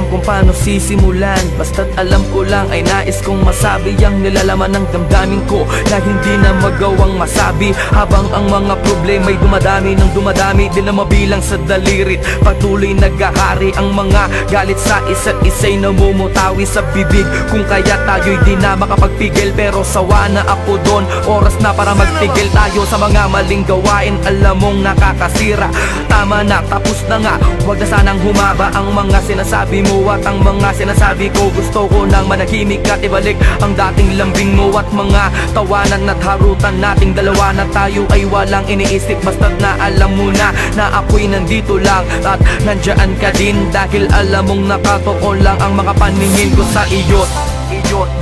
kung paano sisimulan, basta't alam ko lang ay nais kong masabi ang nilalaman ng damdamin ko na hindi na magawang masabi. Habang ang mga problema'y dumadami ng dumadami, di na mabilang sa dalirit. Patuloy nagkakari ang mga galit sa isa't isa'y namumutawi sa bibig. Kung kaya tayo'y di na makapagpigil, pero sawa na ako doon. Oras na para magtigil tayo sa mga maling gawain, alam mong nakakasira. Tama na, tapos na nga, huwag na sanang humaba ang mga sinasabi mo at ang mga sinasabi ko. Gusto ko nang manahimik at ibalik ang dating lambing mo at mga tawanan at harutan nating dalawa na tayo ay walang iniisip. Basta't na alam mo na ako'y nandito lang at nandyan ka din, dahil alam mong nakatoko lang ang mga paningin ko sa iyo.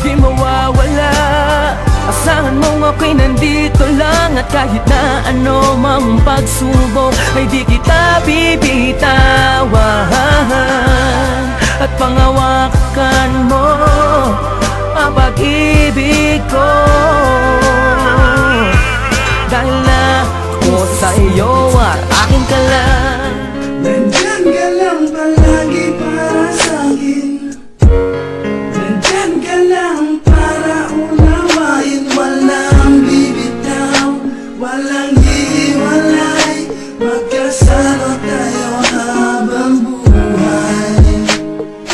Di mawawala, asahan mong ako'y nandito lang, at kahit na ano mang pagsubok ay di kita bibitawan. At pangawakan mo ang pag-ibig ko, dahil na ako sa iyo at akin ka lang. Nandyan ka lang palagi.